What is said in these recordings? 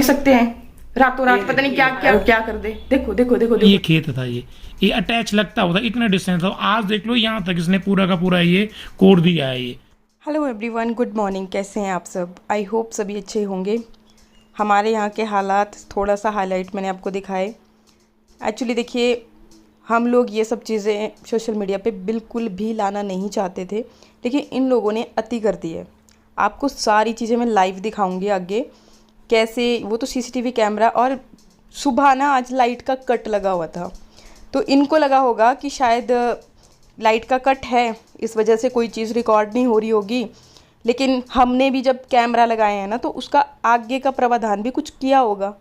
सकते हैं रातों रात, पता नहीं क्या क्या क्या कर दे। देखो देखो देखो, देखो। ये खेत था, ये अटैच लगता होता, इतना डिस्टेंस था। आज देख लो यहाँ तक इसने पूरा का पूरा ये कोड दिया है। ये हेलो एवरीवन, गुड मॉर्निंग। कैसे हैं आप सब? आई होप सभी अच्छे होंगे। हमारे यहाँ के हालात थोड़ा सा हाईलाइट मैंने आपको दिखाए। एक्चुअली देखिए, हम लोग ये सब चीज़ें सोशल मीडिया पे बिल्कुल भी लाना नहीं चाहते थे, लेकिन इन लोगों ने अति कर दी है। आपको सारी चीज़ें मैं लाइव दिखाऊंगी आगे, कैसे वो तो सीसीटीवी कैमरा, और सुबह ना आज लाइट का कट लगा हुआ था, तो इनको लगा होगा कि शायद लाइट का कट है, इस वजह से कोई चीज़ रिकॉर्ड नहीं हो रही होगी। लेकिन हमने भी जब कैमरा लगाए हैं ना, तो उसका आगे का प्रावधान भी कुछ किया होगा,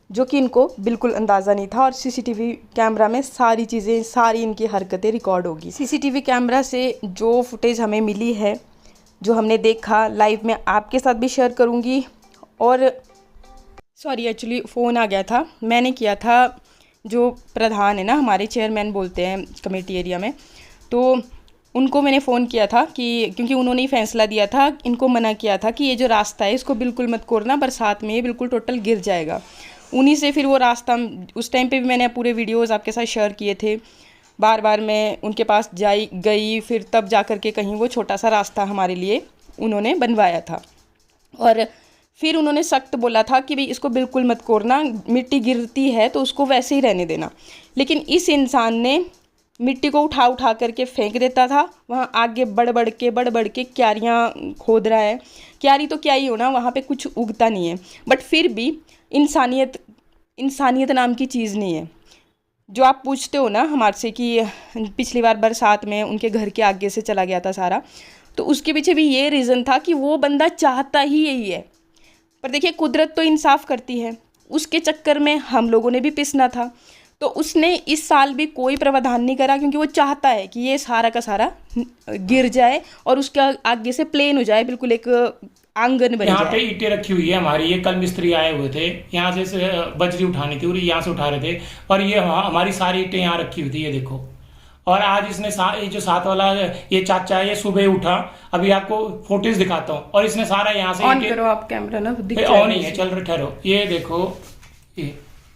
जो कि इनको बिल्कुल अंदाज़ा नहीं था। और सीसीटीवी कैमरा में सारी चीज़ें, सारी इनकी हरकतें रिकॉर्ड होगी। सीसीटीवी कैमरा से जो फुटेज हमें मिली है, जो हमने देखा लाइव में, आपके साथ भी शेयर करूँगी। और सॉरी, एक्चुअली फ़ोन आ गया था, मैंने किया था, जो प्रधान है ना हमारे, चेयरमैन बोलते हैं कमेटी एरिया में, तो उनको मैंने फ़ोन किया था कि क्योंकि उन्होंने ही फैसला दिया था, इनको मना किया था कि ये जो रास्ता है इसको बिल्कुल मत खोलना, बरसात में ये बिल्कुल टोटल गिर जाएगा। उन्हीं से फिर वो रास्ता, उस टाइम पे भी मैंने पूरे वीडियोस आपके साथ शेयर किए थे, बार बार मैं उनके पास गई, फिर तब जा कर के कहीं वो छोटा सा रास्ता हमारे लिए उन्होंने बनवाया था। और फिर उन्होंने सख्त बोला था कि भाई इसको बिल्कुल मत कोरना, मिट्टी गिरती है तो उसको वैसे ही रहने देना। लेकिन इस इंसान ने मिट्टी को उठा उठा करके फेंक देता था, वहाँ आगे बढ़ बढ़ के क्यारियाँ खोद रहा है। क्यारी तो क्या ही होना, वहाँ पे कुछ उगता नहीं है, बट फिर भी इंसानियत नाम की चीज़ नहीं है। जो आप पूछते हो ना हमारे से कि पिछली बार बरसात में उनके घर के आगे से चला गया था सारा, तो उसके पीछे भी ये रीज़न था कि वो बंदा चाहता ही यही है। पर देखिए, कुदरत तो इंसाफ करती है, उसके चक्कर में हम लोगों ने भी पिसना था। तो उसने इस साल भी कोई प्रावधान नहीं करा, क्योंकि वो चाहता है कि ये सारा का सारा गिर जाए और उसका आगे से प्लेन हो जाए, बिल्कुल एक आंगन बन यहाँ जाए। पे ईंटें रखी हुई है हमारी, ये कल मिस्त्री आए हुए थे, यहाँ से बजरी उठानी थी और यहाँ से उठा रहे थे, और ये हमारी सारी ईंटें यहाँ रखी हुई थी, ये देखो। और आज इसने ये जो साथ वाला ये चाचा है, ये सुबह उठा, अभी आपको फोटोज दिखाता हूँ, और इसने सारा यहाँ से ऑन करो आप कैमरा ना, ऑन ही है, चल रहा, ठहरो, ये देखो,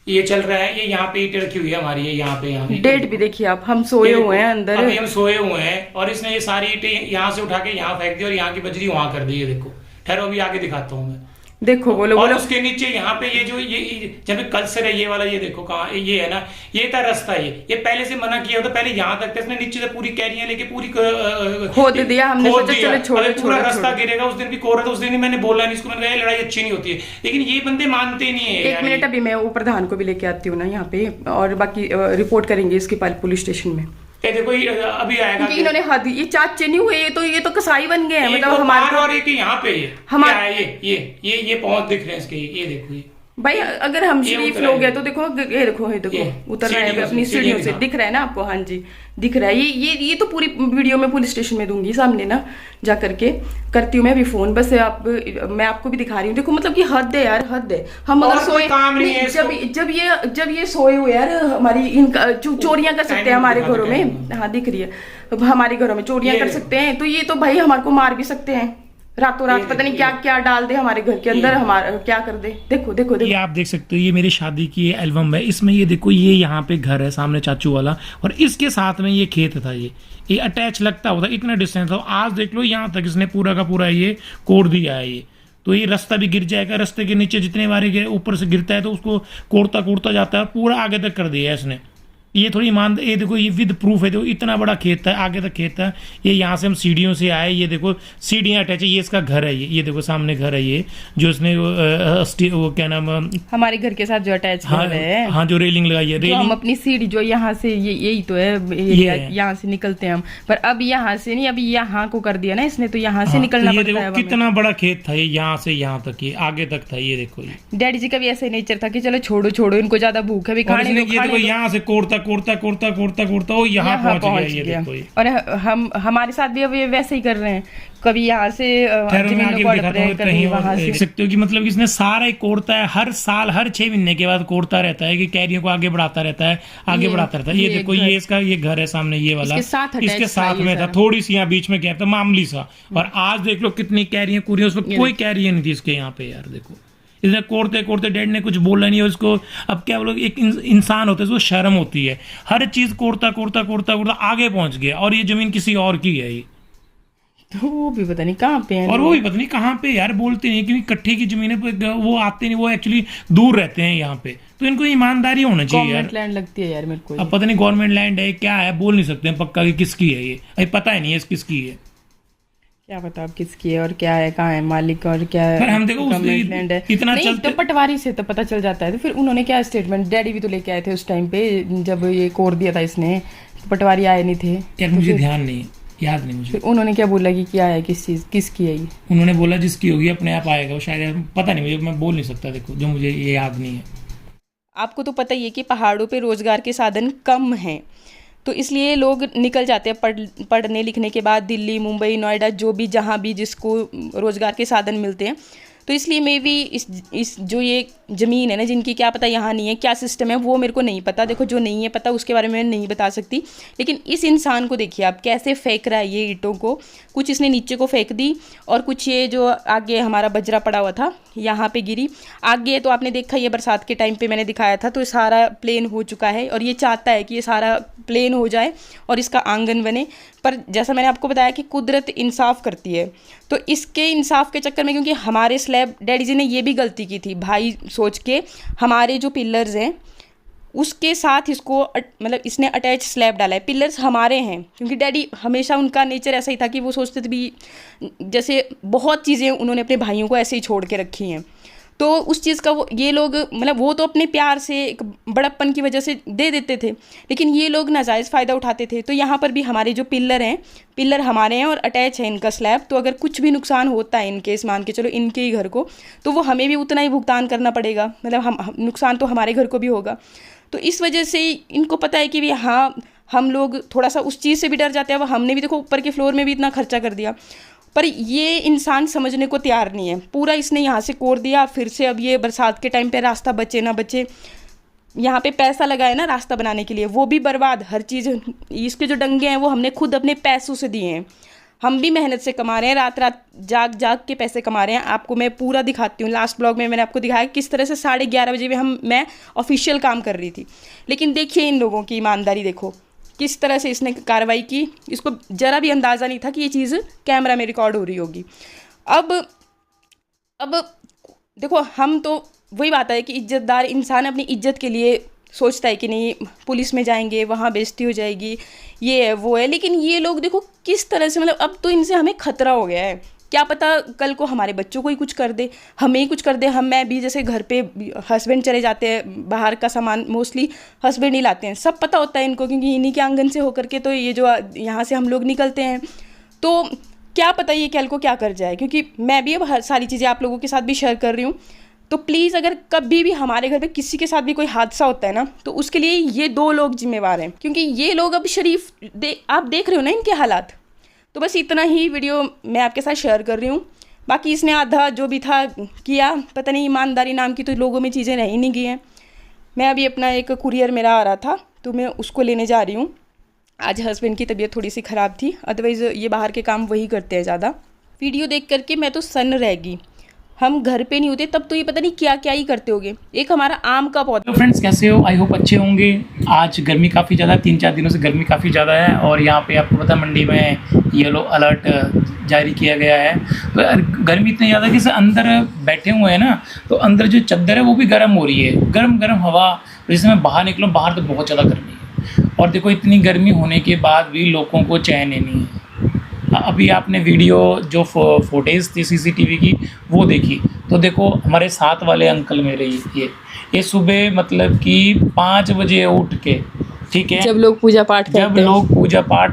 ये चल रहा है, ये यहाँ पे ईंटें रखी हुई है हमारी, ये यहाँ पे डेट भी देखिए आप, हम सोए हुए हैं अंदर, अभी हम सोए हुए हैं, और इसने ये सारी ईंटें यहाँ से उठा के यहाँ फेंक दी और यहाँ की बजरी वहां कर दी, ये देखो। ठहरो, अभी आगे दिखाता हूँ मैं, देखो, बोलो और बोलो। उसके नीचे यहाँ पे ये जो ये जब कल्सर है, ये वाला, ये देखो कहाँ, ये है ना, ये था रास्ता, ये पहले से मना किया था, पहले यहाँ तक था, इसने नीचे से पूरी कैरियां लेके पूरी खोद दिया हमने, सोचा चलो छोड़ो पूरा रास्ता गिरेगा। उस दिन भी कोर था, उस दिन भी मैंने बोला नहीं इसको, मैंने कहा लड़ाई अच्छी नहीं होती है, लेकिन ये बंदे मानते नहीं है। एक मिनट, अभी मैं वो प्रधान को भी लेके आती हूँ ना यहाँ पे, और बाकी रिपोर्ट करेंगे इसके पुलिस स्टेशन में। ये देखो, अभी आएगा, इन्होंने हद, ये चाचे नहीं हुए, ये तो कसाई बन गए हैं, मतलब हमारे, और एक यहाँ पे हमारा ये पहुंच दिख रहे हैं इसके, ये देखो, ये भाई अगर हम शरीफ लोग हैं तो देखो, ये देखो, ये देखो उतर रहे हैं अपनी सीढ़ियों से, दिख रहा है ना आपको? हाँ जी, दिख रहा है। ये तो पूरी वीडियो में पुलिस स्टेशन में दूंगी सामने ना, जा करके करती हूँ मैं भी फोन, बस मैं आपको भी दिखा रही हूँ। देखो मतलब कि हद है यार, हद है। हम अगर सोए, जब ये सोए हुए यार, हमारी इनका चोरियां कर सकते हैं हमारे घरों में, हाँ दिख रही है, हमारे घरों में चोरियां कर सकते हैं, तो ये तो भाई हमारे को मार भी सकते हैं रातों रात, पता नहीं क्या क्या डाल दे हमारे घर के अंदर, हमारा क्या कर दे। देखो देखो देखो, ये आप देख सकते हो, ये मेरी शादी की एल्बम है, इसमें ये देखो, ये यहाँ पे घर है सामने चाचू वाला, और इसके साथ में ये खेत था, ये अटैच लगता होता, इतना डिस्टेंस था। आज देख लो यहाँ तक इसने पूरा का पूरा ये कोड दिया है। ये तो ये रास्ता भी गिर जाएगा, रास्ते के नीचे जितने बारे ऊपर से गिरता है तो उसको कोड़ता जाता है, पूरा आगे तक कर दिया है इसने। ये थोड़ी मान, ये देखो, ये विद प्रूफ है, देखो इतना बड़ा खेत है, आगे तक खेत है। ये यहाँ से हम सीढ़ियों से आए, ये देखो सीढ़ियाँ अटैच है, ये इसका घर है, ये देखो सामने घर है, ये जो इसने वो क्या नाम, हमारे घर के साथ जो अटैच है, हाँ जो रेलिंग लगाई है, रेलिंग, हम अपनी सीढ़ी जो यहाँ से, यही तो है, यहाँ से निकलते हैं हम, पर अब यहाँ से नहीं, अभी यहाँ को कर दिया ना इसने, तो यहाँ से निकलना पड़ता है। कितना बड़ा खेत था ये, यहाँ से यहाँ तक, ये आगे तक था, ये देखो। डैडी जी का भी ऐसा नेचर था कि चलो छोड़ो, इनको ज्यादा भूख है, यहाँ से कोड़ता वो यहाँ पहुंच गया, ये देखो। और हमारे साथ भी अब ये वैसे ही कर रहे हैं, कभी यहाँ से देख सकते हो कि मतलब इसने सारा ही कोड़ता है, हर साल हर 6 महीने के बाद कोड़ता रहता है कि कैरियों को आगे बढ़ाता रहता है, ये देखो, ये इसका ये घर है सामने, ये वाला इसके साथ में था, थोड़ी सी यहाँ बीच में गैप था, मामूली सा। और आज देख लो कितनी कैरियां, उसमें कोई कैरियां नहीं थी इसके यहाँ पे, यार देखो इसने कोड़ते कोड़ते डैड ने कुछ बोला नहीं, उसको अब क्या बोलो, एक इंसान होता है उसको शर्म होती है, हर चीज़ कोड़ता कोड़ता कोड़ता कोड़ता आगे पहुंच गया, और ये ज़मीन किसी और की है ये। तो वो भी पता नहीं कहाँ पे है, और वो भी पता नहीं कहाँ पे यार, बोलते नहीं क्योंकि कट्ठे की जमीनें पे वो आते नहीं, वो एक्चुअली दूर रहते हैं यहाँ पे, तो इनको ईमानदारी होना चाहिए यार। गवर्नमेंट लैंड लगती है यार मेरे को। अब पता नहीं गवर्नमेंट लैंड है क्या है, बोल नहीं सकते हैं पक्का कि किसकी है ये, अभी पता ही नहीं है किसकी है, क्या पता अब किसकी है और क्या है, कहाँ है मालिक और क्या है। पर हम देखो गवर्नमेंट लैंड है इतना नहीं, चलते तो पटवारी से तो पता चल जाता है। तो फिर उन्होंने क्या स्टेटमेंट, डैडी भी तो लेके आए थे उस टाइम पे जब ये कोड दिया था इसने, पटवारी आए नहीं थे यार, मुझे ध्यान नहीं, याद नहीं मुझे। फिर उन्होंने क्या बोला कि क्या है, किस चीज़ किसकी है ये। उन्होंने बोला जिसकी होगी अपने आप आएगा, वो शायद, पता नहीं मुझे, मैं बोल नहीं सकता, देखो जो मुझे ये याद नहीं है। आपको तो पता ही है कि पहाड़ों पे रोज़गार के साधन कम हैं, तो इसलिए लोग निकल जाते हैं पढ़ने लिखने के बाद दिल्ली, मुंबई, नोएडा, जो भी जहाँ भी जिसको रोज़गार के साधन मिलते हैं। तो इसलिए मे भी इस जो ये ज़मीन है ना, जिनकी क्या पता यहाँ नहीं है, क्या सिस्टम है वो मेरे को नहीं पता। देखो जो नहीं है पता उसके बारे में मैं नहीं बता सकती, लेकिन इस इंसान को देखिए आप कैसे फेंक रहा है ये ईंटों को, कुछ इसने नीचे को फेंक दी और कुछ ये जो आगे हमारा बजरा पड़ा हुआ था यहाँ पे गिरी। आगे तो आपने देखा ये बरसात के टाइम पे मैंने दिखाया था, तो ये सारा प्लेन हो चुका है और ये चाहता है कि ये सारा प्लेन हो जाए और इसका आंगन बने। पर जैसा मैंने आपको बताया कि कुदरत इंसाफ करती है, तो इसके इंसाफ के चक्कर में, क्योंकि हमारे स्लैब डैडी जी ने ये भी गलती की थी भाई सोच के, हमारे जो पिलर्स हैं उसके साथ इसको मतलब इसने अटैच स्लैब डाला है। पिलर्स हमारे हैं क्योंकि डैडी हमेशा उनका नेचर ऐसा ही था कि वो सोचते थे भी, जैसे बहुत चीज़ें उन्होंने अपने भाइयों को ऐसे ही छोड़ के रखी हैं, तो उस चीज़ का वो ये लोग मतलब वो तो अपने प्यार से एक बड़प्पन की वजह से दे देते थे, लेकिन ये लोग नाजायज़ फ़ायदा उठाते थे। तो यहाँ पर भी हमारे जो पिलर हैं, पिलर हमारे हैं और अटैच है इनका स्लैब, तो अगर कुछ भी नुकसान होता है इनके, इस मान के चलो इनके ही घर को, तो वो हमें भी उतना ही भुगतान करना पड़ेगा, मतलब हम नुकसान तो हमारे घर को भी होगा। तो इस वजह से इनको पता है कि भी हाँ, हम लोग थोड़ा सा उस चीज़ से भी डर जाते हैं। अब हमने भी देखो ऊपर के फ्लोर में भी इतना खर्चा कर दिया, पर ये इंसान समझने को तैयार नहीं है। पूरा इसने यहाँ से कोड़ दिया, फिर से अब ये बरसात के टाइम पे रास्ता बचे ना बचे, यहाँ पे पैसा लगाए ना रास्ता बनाने के लिए, वो भी बर्बाद। हर चीज़, इसके जो डंगे हैं वो हमने खुद अपने पैसों से दिए हैं, हम भी मेहनत से कमा रहे हैं, रात रात जाग जाग के पैसे कमा रहे हैं। आपको मैं पूरा दिखाती हूँ, लास्ट ब्लॉग में मैंने आपको दिखाया किस तरह से 11:30 बजे में मैं ऑफिशियल काम कर रही थी। लेकिन देखिए इन लोगों की ईमानदारी, देखो किस तरह से इसने कार्रवाई की। इसको ज़रा भी अंदाज़ा नहीं था कि ये चीज़ कैमरा में रिकॉर्ड हो रही होगी। अब देखो, हम तो वही बात है कि इज्जतदार इंसान अपनी इज्जत के लिए सोचता है कि नहीं पुलिस में जाएंगे, वहाँ बेइज्जती हो जाएगी, ये है वो है, लेकिन ये लोग देखो किस तरह से, मतलब अब तो इनसे हमें खतरा हो गया है। क्या पता कल को हमारे बच्चों को ही कुछ कर दे, हमें ही कुछ कर दे। मैं भी जैसे घर पे हस्बैंड चले जाते हैं, बाहर का सामान मोस्टली हस्बैंड ही लाते हैं, सब पता होता है इनको, क्योंकि इन्हीं के आंगन से होकर के तो ये जो यहाँ से हम लोग निकलते हैं। तो क्या पता ये कल को क्या कर जाए, क्योंकि मैं भी अब हर सारी चीज़ें आप लोगों के साथ भी शेयर कर रही हूँ। तो प्लीज़ अगर कभी भी हमारे घर पे किसी के साथ भी कोई हादसा होता है ना, तो उसके लिए ये 2 लोग जिम्मेवार हैं, क्योंकि ये लोग अब शरीफ आप देख रहे हो ना इनके हालात। तो बस इतना ही वीडियो मैं आपके साथ शेयर कर रही हूँ। बाकी इसने आधा जो भी था किया, पता नहीं ईमानदारी नाम की तो लोगों में चीज़ें रह ही नहीं गई हैं। मैं अभी अपना एक कुरियर मेरा आ रहा था, तो मैं उसको लेने जा रही हूँ। आज हस्बैंड की तबीयत थोड़ी सी ख़राब थी, अदरवाइज़ ये बाहर के काम वही करते हैं ज़्यादा। वीडियो देख करके मैं तो सन्न रह गई, हम घर पे नहीं होते तब तो ये पता नहीं क्या क्या ही करते होंगे। एक हमारा आम का पौधा। तो फ्रेंड्स कैसे हो, आई होप अच्छे होंगे। आज गर्मी काफ़ी ज़्यादा, 3-4 दिनों से गर्मी काफ़ी ज़्यादा है, और यहाँ पे आपको पता मंडी में येलो अलर्ट जारी किया गया है। तो गर्मी इतनी ज़्यादा कि अंदर बैठे हुए हैं ना, तो अंदर जो चादर है वो भी गर्म हो रही है, गर्म गर्म हवा। जैसे मैं बाहर निकलूँ, बाहर तो बहुत ज़्यादा गर्मी है, और देखो इतनी गर्मी होने के बाद भी लोगों को चैन ही नहीं है। अभी आपने वीडियो जो फुटेज थी CCTV की वो देखी, तो देखो हमारे साथ वाले अंकल मेरे ये सुबह मतलब कि 5 बजे उठ के, ठीक है, जब लोग पूजा पाठ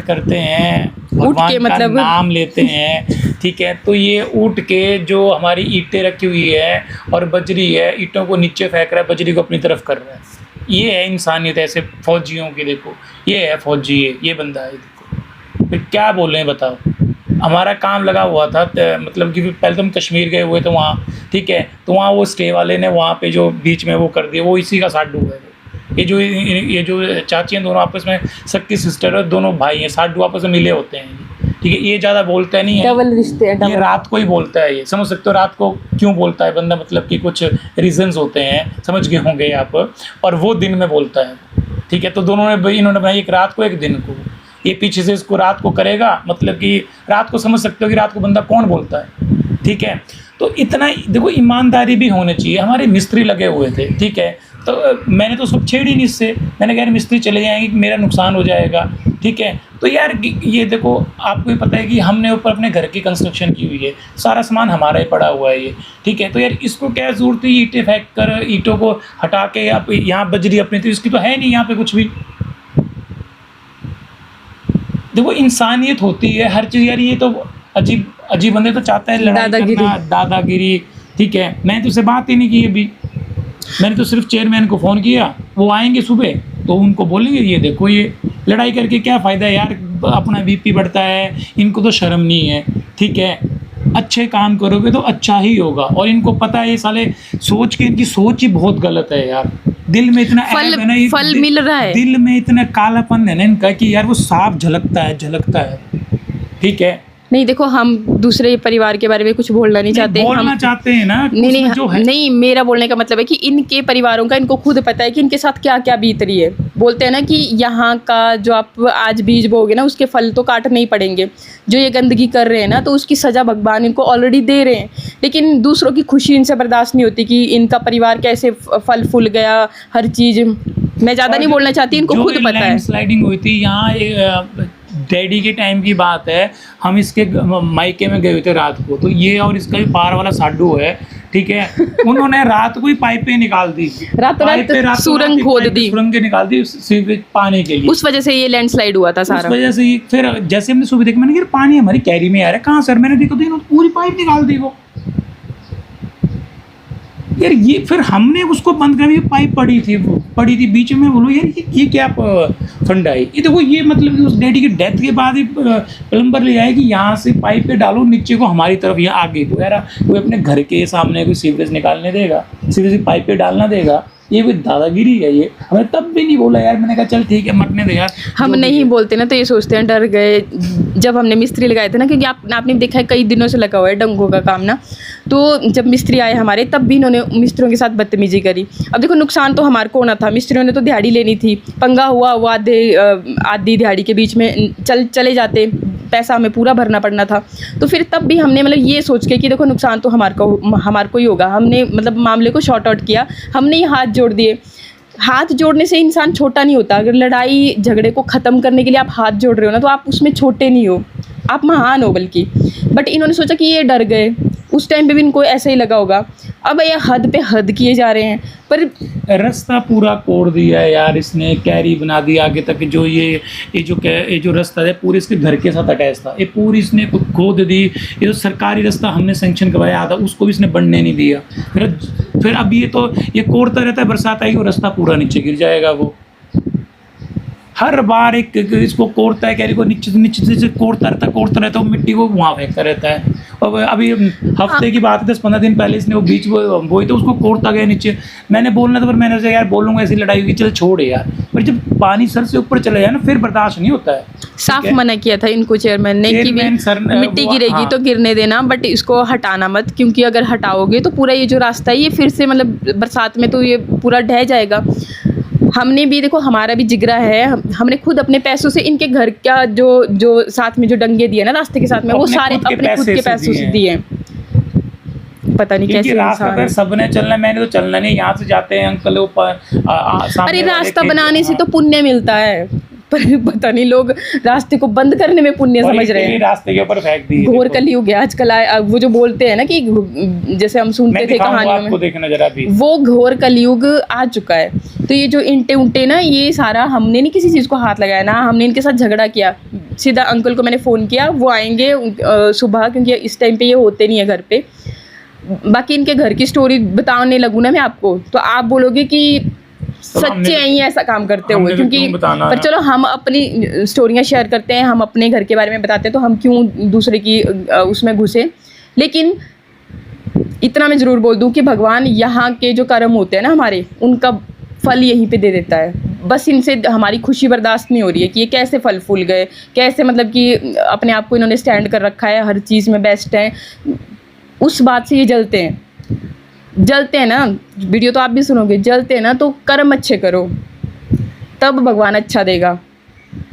करते हैं, भगवान का मतलब नाम लेते हैं, ठीक है, तो ये उठ के जो हमारी ईंटें रखी हुई है और बजरी है, ईंटों को नीचे फेंक रहा है, बजरी को अपनी तरफ कर रहा है। ये है इंसानियत ऐसे फौजियों की। देखो ये है फौजी, ये बंदा है, देखो फिर क्या बोल रहे हैं बताओ। हमारा काम लगा हुआ था, मतलब कि पहले तो हम कश्मीर गए हुए थे वहाँ, ठीक है, तो वहाँ वो स्टे वाले ने वहाँ पे जो बीच में वो कर दिया, वो इसी का साडू है। ये जो चाची हैं दोनों आपस में, सख्ती सिस्टर है, दोनों भाई हैं, साडू आपस में मिले होते हैं। ठीक है, ये ज़्यादा बोलता नहीं है, डबल रिश्ते हैं, ये डबल। रात को ही बोलता है, ये समझ सकते हो रात को क्यों बोलता है बंदा, मतलब कि कुछ रीजंस होते हैं, समझ गए होंगे आप, और वो दिन में बोलता है, ठीक है। तो दोनों ने इन्होंने बनाई, एक रात को एक दिन को, ये पीछे से इसको रात को करेगा, मतलब कि रात को समझ सकते हो कि रात को बंदा कौन बोलता है, ठीक है। तो इतना देखो ईमानदारी भी होनी चाहिए। हमारे मिस्त्री लगे हुए थे, ठीक है, तो मैंने तो सब छेड़ी नहीं इससे, मैंने कहा यार मिस्त्री चले जाएंगे, मेरा नुकसान हो जाएगा, ठीक है। तो यार ये देखो, आपको ही पता है कि हमने ऊपर अपने घर की कंस्ट्रक्शन की हुई है, सारा सामान हमारा ही पड़ा हुआ है ये, ठीक है। तो यार इसको क्या ज़रूरत है ईंटें फेंक कर, ईंटों को हटा के आप यहाँ बजरी अपनी, तो इसकी तो है नहीं यहाँ पे कुछ भी। देखो इंसानियत होती है हर चीज़ यार, ये तो अजीब अजीब बंदे तो चाहते हैं लड़ाई करना, दादागिरी, ठीक है। मैंने तो उससे बात ही नहीं की अभी, मैंने तो सिर्फ चेयरमैन को फ़ोन किया, वो आएंगे सुबह तो उनको बोलेंगे ये देखो ये लड़ाई करके क्या फ़ायदा है यार, अपना बीपी बढ़ता है, इनको तो शर्म नहीं है, ठीक है। अच्छे काम करोगे तो अच्छा ही होगा, और इनको पता है ये साले सोच के, इनकी सोच ही बहुत गलत है यार। दिल में इतना फल ऐब है ना, फल मिल रहा है, दिल में इतना कालापन है ना इनका कि यार वो साफ झलकता है, ठीक है। नहीं देखो, हम दूसरे परिवार के बारे में कुछ बोलना नहीं चाहते, बोलना हम चाहते हैं ना, नहीं उसमें जो है नहीं, मेरा बोलने का मतलब है कि इनके परिवारों का इनको खुद पता है कि इनके साथ क्या क्या बीत रही है। बोलते हैं ना कि यहाँ का जो आप आज बीज बोगे ना, उसके फल तो काटने ही पड़ेंगे। जो ये गंदगी कर रहे हैं ना, तो उसकी सज़ा भगवान इनको ऑलरेडी दे रहे हैं, लेकिन दूसरों की खुशी इनसे बर्दाश्त नहीं होती कि इनका परिवार कैसे फल फूल गया, हर चीज़। मैं ज़्यादा नहीं बोलना चाहती, इनको खुद पता है। स्लाइडिंग हुई थी यहाँ, डैडी के टाइम की बात है, हम इसके मायके में गए हुए थे रात को, तो ये और इसका भी पार वाला साडू है, ठीक है, उन्होंने रात को ही पाइपें निकाल दी, रातों रात सुरंग खोद दी, सुरंगें निकाल दी सीवरेज पाने के लिए। उस वजह से ये लैंडस्लाइड हुआ था सारा। उस वजह से फिर जैसे हमने सुबह देखा, मैंने कहा पानी हमारी कैरी में आ रहा है, कहाँ सर, मैंने देखा तो इन्होंने पूरी पाइप निकाल दी वो यार। ये फिर हमने उसको बंद कर, ये पाइप पड़ी थी बीच में, बोलो यार ये क्या फंडा है ये। देखो ये मतलब कि उस डैडी की डेथ के बाद ही प्लम्बर ले आए कि यहाँ से पाइप पे डालो नीचे को हमारी तरफ, यहाँ आगे तो यार कोई अपने घर के सामने कोई सीवरेज निकालने देगा, सीवरेज पाइप पे डालना देगा, ये कोई दादागिरी है ये। हमें तब भी नहीं बोला यार, मैंने कहा चल ठीक है मरने दे यार। हम नहीं बोलते ना तो ये सोचते हैं डर गए। जब हमने मिस्त्री लगाए थे ना, क्योंकि आपने देखा है कई दिनों से लगा हुआ है डंगों का काम ना, तो जब मिस्त्री आए हमारे तब भी इन्होंने मिस्त्रियों के साथ बदतमीजी करी। अब देखो नुकसान तो हमारे को होना था, मिस्त्रियों ने तो दिहाड़ी लेनी थी, पंगा हुआ वो आधी दिहाड़ी के बीच में चले जाते, पैसा हमें पूरा भरना पड़ना था। तो फिर तब भी हमने मतलब ये सोच के कि देखो नुकसान तो हमारे को ही होगा, हमने मतलब मामले को शॉर्ट आउट किया, हमने ही हाथ जोड़ दिए। हाथ जोड़ने से इंसान छोटा नहीं होता। अगर लड़ाई झगड़े को ख़त्म करने के लिए आप हाथ जोड़ रहे हो ना, तो आप उसमें छोटे नहीं हो, आप महान हो बल्कि। बट इन्होंने सोचा कि ये डर गए, उस टाइम पे भी इनको ऐसे ही लगा होगा। अब ये हद पे हद किए जा रहे हैं, पर रास्ता पूरा कोड़ दिया है यार इसने, कैरी बना दी आगे तक। जो ये जो रास्ता है पूरे इसके घर के साथ अटैच था, ये पूरी इसने खोद दी। ये जो सरकारी रास्ता हमने सेंक्शन करवाया था उसको भी इसने बनने नहीं दिया। फिर अब ये तो ये कोड़ता रहता है, बरसात आएगी वो रास्ता पूरा नीचे गिर जाएगा। वो हर बार एक इसको कोड़ता है, कैरी को नीचे से कोड़ता रहता है, वो मिट्टी को वहाँ फेंकता रहता है। और अभी हफ्ते की बात है, 10-15 दिन पहले इसने वो बीच बोई तो उसको कोड़ता गया नीचे। मैंने बोलना था, पर मैंने सोचा यार बोलूँगा ऐसी लड़ाई होगी, चल छोड़ यार। पर जब पानी सर से ऊपर चला जाए ना, फिर बर्दाश्त नहीं होता है। साफ मना किया था इनको चेयरमैन ने कि मिट्टी गिरेगी तो गिरने देना, बट इसको हटाना मत, क्योंकि अगर हटाओगे तो पूरा ये जो रास्ता है ये फिर से मतलब बरसात में तो ये पूरा ढह जाएगा। हमने भी देखो, हमारा भी जिगरा है, हमने खुद अपने पैसों से इनके घर का जो साथ में जो डंगे दिए ना रास्ते के साथ में, वो सारे अपने खुद के पैसों से दिए। पता नहीं कैसे रास्ता पर सबने चलना, मैंने तो चलना नहीं। यहाँ से जाते हैं अंकल ऊपर। अरे रास्ता बनाने से तो पुण्य मिलता है, पर पता नहीं लोग रास्ते को बंद करने में पुण्य समझ रहे हैं। रास्ते के ऊपर फेंक दी। घोर कलयुग है आजकल। वो जो बोलते हैं ना कि जैसे हम सुनते थे कहानियों में, देखना जरा भी, वो घोर कलयुग आ चुका है। तो ये जो इंटे उंटे ना, ये सारा हमने नहीं किसी चीज़ को हाथ लगाया ना, हमने इनके साथ झगड़ा किया। सीधा अंकल को मैंने फ़ोन किया, वो आएंगे सुबह, क्योंकि इस टाइम पे ये होते नहीं है घर पे। बाकी इनके घर की स्टोरी बताने लगूँ ना मैं आपको, तो आप बोलोगे कि सच्चे हैं ये ऐसा काम करते हुए, क्योंकि पर चलो हम अपनी स्टोरियाँ शेयर करते हैं, हम अपने घर के बारे में बताते हैं, तो हम क्यों दूसरे की उसमें घुसे। लेकिन इतना मैं ज़रूर बोल दूं कि भगवान यहाँ के जो कर्म होते हैं ना हमारे, उनका फल यहीं पे दे देता है। बस इनसे हमारी खुशी बर्दाश्त नहीं हो रही है कि ये कैसे फल फूल गए, कैसे मतलब कि अपने आप को इन्होंने स्टैंड कर रखा है, हर चीज़ में बेस्ट हैं, उस बात से ये जलते हैं ना। वीडियो तो आप भी सुनोगे, जलते हैं ना तो कर्म अच्छे करो, तब भगवान अच्छा देगा।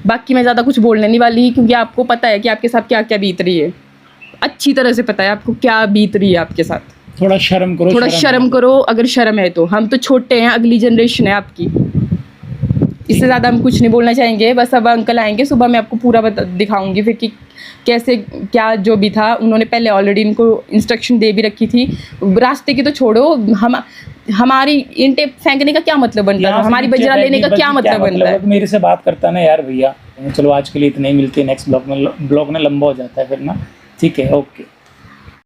बाकी मैं ज़्यादा कुछ बोलने नहीं वाली, क्योंकि आपको पता है कि आपके साथ क्या क्या बीत रही है, अच्छी तरह से पता है आपको क्या बीत रही है आपके साथ। थोड़ा शर्म करो, थोड़ा शर्म करो, अगर शर्म है तो। हम तो छोटे हैं, अगली जनरेशन है आपकी, इससे ज़्यादा हम कुछ नहीं बोलना चाहेंगे। बस अब अंकल आएंगे सुबह, मैं आपको पूरा दिखाऊंगी फिर कि कैसे क्या जो भी था। उन्होंने पहले ऑलरेडी इनको इंस्ट्रक्शन दे भी रखी थी। रास्ते की तो छोड़ो, हमारी ईंटें फेंकने का क्या मतलब बनता है, हमारी बजरा लेने का क्या मतलब बनता है। मेरे से बात करता ना यार भैया। चलो आज के लिए इतने ही, मिलते हैं नेक्स्ट ब्लॉग में। ब्लॉग ना लंबा हो जाता है फिर ना। ठीक है, ओके।